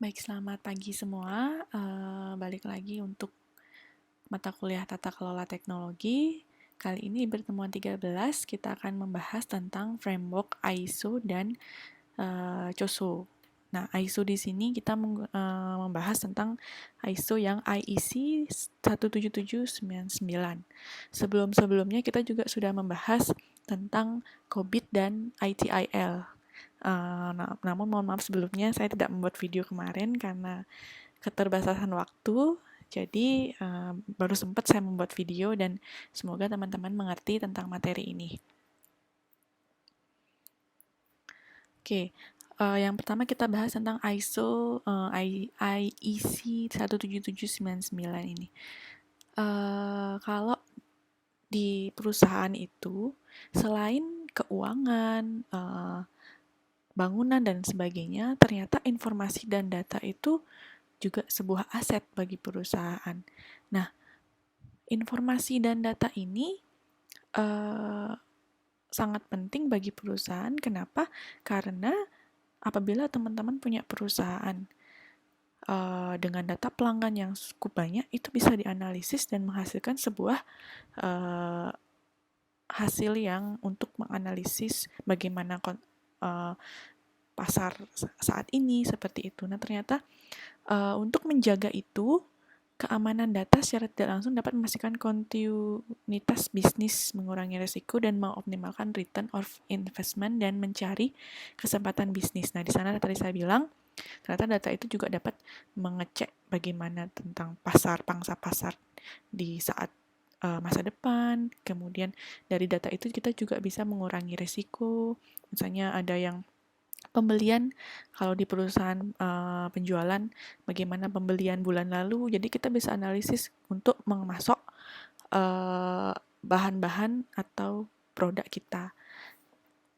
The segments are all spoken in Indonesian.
Baik, selamat pagi semua. Balik lagi untuk mata kuliah Tata Kelola Teknologi. Kali ini pertemuan 13 kita akan membahas tentang framework ISO dan COSO. Nah, ISO di sini kita membahas tentang ISO yang IEC 17799. Sebelum-sebelumnya kita juga sudah membahas tentang COBIT dan ITIL. Namun mohon maaf sebelumnya saya tidak membuat video kemarin karena keterbatasan waktu. Jadi baru sempat saya membuat video dan semoga teman-teman mengerti tentang materi ini. Oke, yang pertama kita bahas tentang ISO IEC 17799 ini. Kalau di perusahaan itu selain keuangan, bangunan dan sebagainya, ternyata informasi dan data itu juga sebuah aset bagi perusahaan. Nah, informasi dan data ini sangat penting bagi perusahaan. Kenapa? Karena apabila teman-teman punya perusahaan dengan data pelanggan yang cukup banyak, itu bisa dianalisis dan menghasilkan sebuah hasil yang untuk menganalisis bagaimana pasar saat ini seperti itu. Nah, ternyata untuk menjaga itu, keamanan data secara tidak langsung dapat memastikan kontinuitas bisnis, mengurangi risiko, dan mengoptimalkan return of investment dan mencari kesempatan bisnis. Nah, di sana tadi saya bilang, ternyata data itu juga dapat mengecek bagaimana tentang pangsa pasar di saat masa depan. Kemudian dari data itu kita juga bisa mengurangi risiko. Misalnya ada yang pembelian, kalau di perusahaan penjualan, bagaimana pembelian bulan lalu, jadi kita bisa analisis untuk memasok bahan-bahan atau produk kita.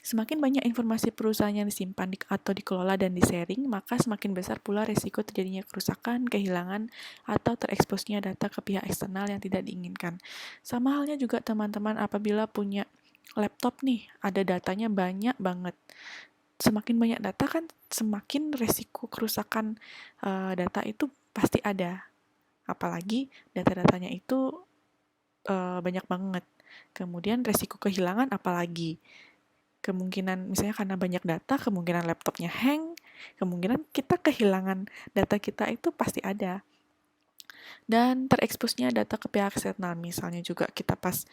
Semakin banyak informasi perusahaan yang disimpan atau dikelola dan di-sharing, maka semakin besar pula risiko terjadinya kerusakan, kehilangan, atau tereksposnya data ke pihak eksternal yang tidak diinginkan. Sama halnya juga teman-teman apabila punya laptop nih, ada datanya banyak banget. Semakin banyak data kan semakin resiko kerusakan data itu pasti ada. Apalagi data-datanya itu banyak banget. Kemudian resiko kehilangan apalagi. Kemungkinan misalnya karena banyak data, kemungkinan laptopnya hang, kemungkinan kita kehilangan data kita itu pasti ada. Dan tereksposnya data ke pihak eksternal, misalnya juga kita pas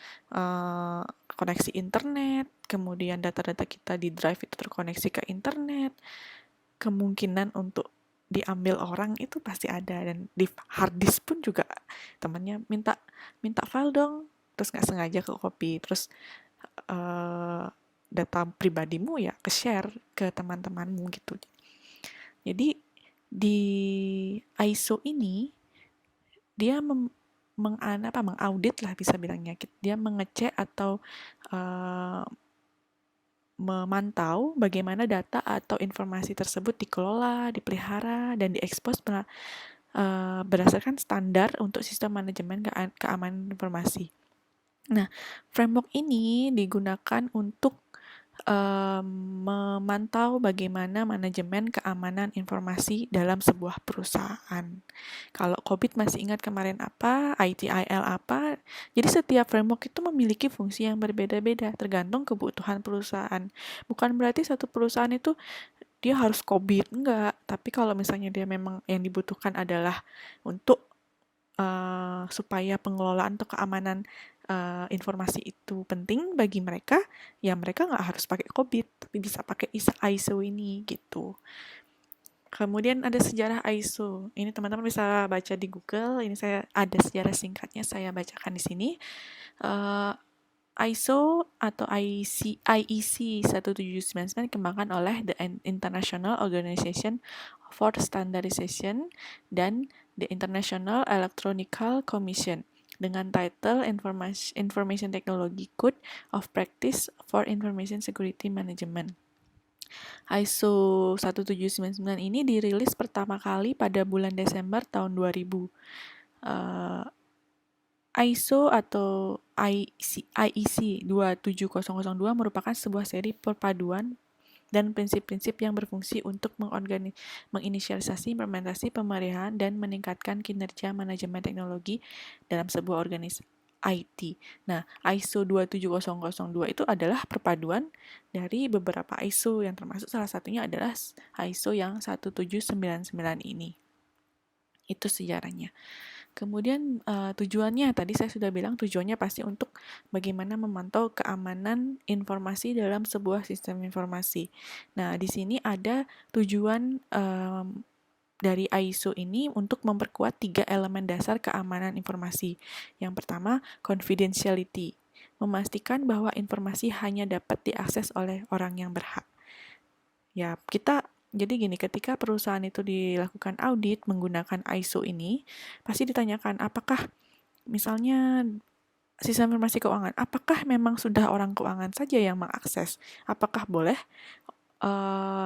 koneksi internet, kemudian data-data kita di drive itu terkoneksi ke internet, kemungkinan untuk diambil orang itu pasti ada. Dan di hard disk pun juga temannya minta file dong, terus nggak sengaja ke copy, terus data pribadimu ya ke share ke teman-temanmu gitu. Jadi di ISO ini dia mengaudit lah bisa bilangnya, dia mengecek atau memantau bagaimana data atau informasi tersebut dikelola, dipelihara, dan diekspos berdasarkan standar untuk sistem manajemen keamanan informasi. Nah, framework ini digunakan untuk memantau bagaimana manajemen keamanan informasi dalam sebuah perusahaan. Kalau COVID masih ingat kemarin apa, ITIL apa, jadi setiap framework itu memiliki fungsi yang berbeda-beda, tergantung kebutuhan perusahaan. Bukan berarti satu perusahaan itu dia harus COVID, enggak. Tapi kalau misalnya dia memang yang dibutuhkan adalah untuk supaya pengelolaan atau keamanan informasi itu penting bagi mereka, ya mereka nggak harus pakai COVID, tapi bisa pakai ISO ini gitu. Kemudian ada sejarah ISO. Ini teman-teman bisa baca di Google. Ini saya ada sejarah singkatnya, saya bacakan di sini. ISO atau IEC 17799 dikembangkan oleh the International Organization for Standardization dan the International Electronical Commission dengan title Information Technology Code of Practice for Information Security Management. ISO 17799 ini dirilis pertama kali pada bulan Desember tahun 2000. ISO atau IEC 27002 merupakan sebuah seri perpaduan dan prinsip-prinsip yang berfungsi untuk menginisialisasi, implementasi, pemeliharaan, dan meningkatkan kinerja manajemen teknologi dalam sebuah organisasi IT. Nah, ISO 27002 itu adalah perpaduan dari beberapa ISO yang termasuk salah satunya adalah ISO yang 1799 ini. Itu sejarahnya. Kemudian tujuannya, tadi saya sudah bilang tujuannya pasti untuk bagaimana memantau keamanan informasi dalam sebuah sistem informasi. Nah, di sini ada tujuan dari ISO ini untuk memperkuat 3 elemen dasar keamanan informasi. Yang pertama, confidentiality, memastikan bahwa informasi hanya dapat diakses oleh orang yang berhak. Ya, jadi gini, ketika perusahaan itu dilakukan audit menggunakan ISO ini, pasti ditanyakan apakah misalnya sistem informasi keuangan, apakah memang sudah orang keuangan saja yang mengakses? Apakah boleh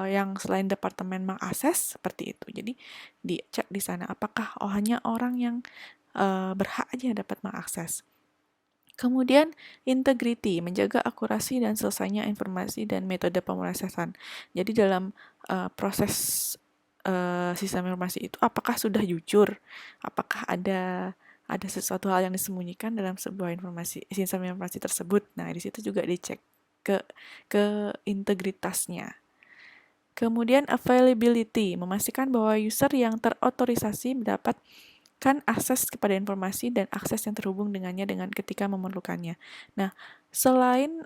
yang selain departemen mengakses seperti itu? Jadi dicek di sana apakah hanya orang yang berhak aja dapat mengakses. Kemudian integrity, menjaga akurasi dan selesainya informasi dan metode pemrosesan. Jadi dalam proses sistem informasi itu apakah sudah jujur? Apakah ada sesuatu hal yang disembunyikan dalam sebuah sistem informasi tersebut? Nah, di situ juga dicek ke integritasnya. Kemudian availability, memastikan bahwa user yang terotorisasi mendapatkan akses kepada informasi dan akses yang terhubung dengannya dengan ketika memerlukannya. Nah, selain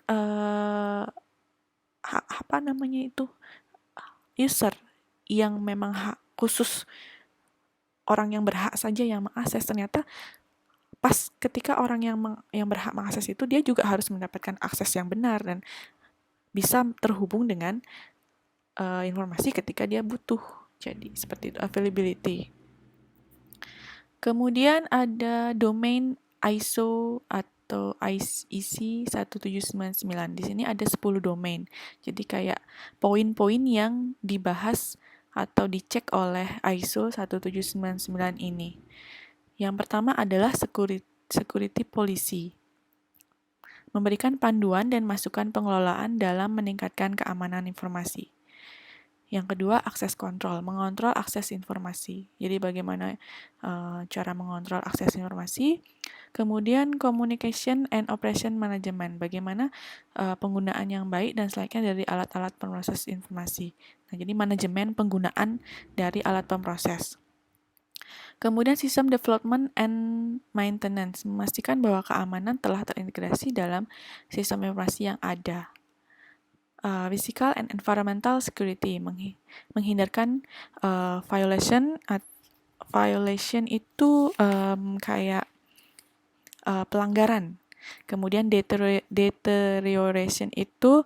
user yang memang khusus orang yang berhak saja yang mengakses, ternyata pas ketika orang yang berhak mengakses itu dia juga harus mendapatkan akses yang benar dan bisa terhubung dengan informasi ketika dia butuh. Jadi seperti itu availability. Kemudian ada domain ISO atau IEC 1799. Di sini ada 10 domain. Jadi kayak poin-poin yang dibahas atau dicek oleh ISO 1799 ini. Yang pertama adalah security policy. Memberikan panduan dan masukan pengelolaan dalam meningkatkan keamanan informasi. Yang kedua, akses kontrol, mengontrol akses informasi. Jadi bagaimana cara mengontrol akses informasi. Kemudian communication and operation management, bagaimana penggunaan yang baik dan selayaknya dari alat-alat pemroses informasi. Nah, jadi manajemen penggunaan dari alat pemroses. Kemudian sistem development and maintenance, memastikan bahwa keamanan telah terintegrasi dalam sistem informasi yang ada. Physical and environmental security, menghindarkan violation. Violation itu kayak pelanggaran. Kemudian deterioration itu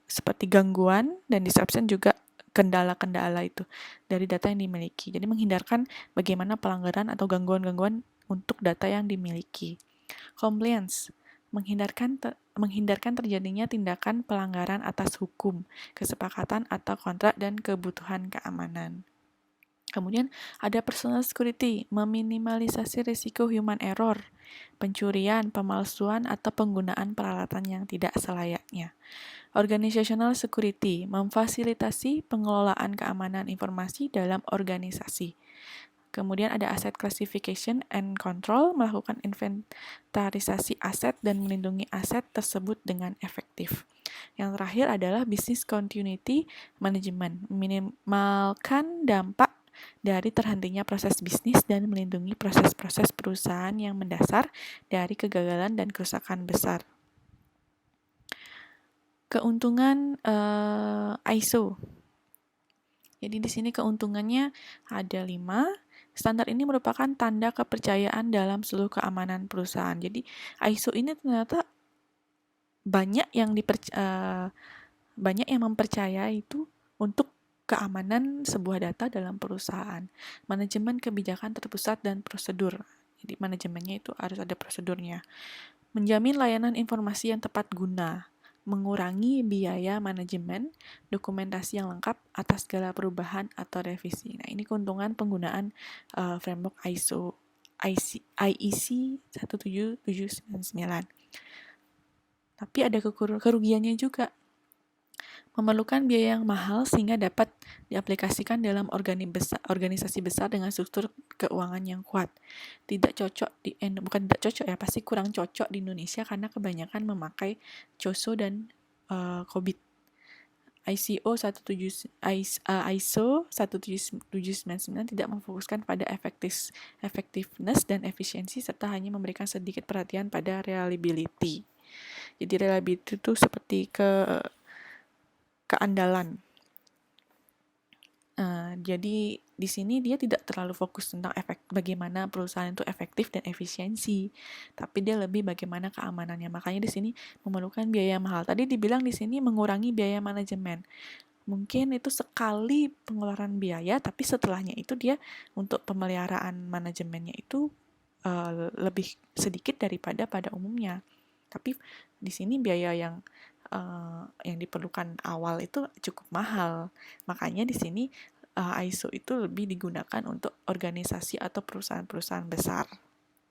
seperti gangguan, dan disruption juga kendala-kendala itu dari data yang dimiliki. Jadi menghindarkan bagaimana pelanggaran atau gangguan-gangguan untuk data yang dimiliki. Compliance, menghindarkan terjadinya tindakan pelanggaran atas hukum, kesepakatan atau kontrak dan kebutuhan keamanan. Kemudian ada personal security, meminimalisasi risiko human error, pencurian, pemalsuan, atau penggunaan peralatan yang tidak selayaknya. Organizational security, memfasilitasi pengelolaan keamanan informasi dalam organisasi. Kemudian ada asset classification and control, melakukan inventarisasi aset dan melindungi aset tersebut dengan efektif. Yang terakhir adalah business continuity management, meminimalkan dampak dari terhentinya proses bisnis dan melindungi proses-proses perusahaan yang mendasar dari kegagalan dan kerusakan besar. Keuntungan ISO. Jadi di sini keuntungannya ada 5. Standar ini merupakan tanda kepercayaan dalam seluruh keamanan perusahaan. Jadi ISO ini ternyata banyak yang mempercayai itu untuk keamanan sebuah data dalam perusahaan. Manajemen kebijakan terpusat dan prosedur. Jadi manajemennya itu harus ada prosedurnya. Menjamin layanan informasi yang tepat guna. Mengurangi biaya manajemen, dokumentasi yang lengkap atas segala perubahan atau revisi. Nah, ini keuntungan penggunaan framework IEC 1799. Tapi ada kerugiannya juga. memerlukan biaya yang mahal sehingga dapat diaplikasikan dalam organisasi besar dengan struktur keuangan yang kuat. Tidak cocok bukan tidak cocok ya, pasti kurang cocok di Indonesia karena kebanyakan memakai COSO dan COBIT. ISO 17799 tidak memfokuskan pada effectiveness dan efisiensi serta hanya memberikan sedikit perhatian pada reliability. Jadi reliability itu seperti keandalan. Jadi di sini dia tidak terlalu fokus tentang bagaimana perusahaan itu efektif dan efisiensi, tapi dia lebih bagaimana keamanannya. Makanya di sini memerlukan biaya mahal. Tadi dibilang di sini mengurangi biaya manajemen. Mungkin itu sekali pengeluaran biaya, tapi setelahnya itu dia untuk pemeliharaan manajemennya itu lebih sedikit daripada pada umumnya. Tapi di sini biaya yang diperlukan awal itu cukup mahal. Makanya di sini ISO itu lebih digunakan untuk organisasi atau perusahaan-perusahaan besar.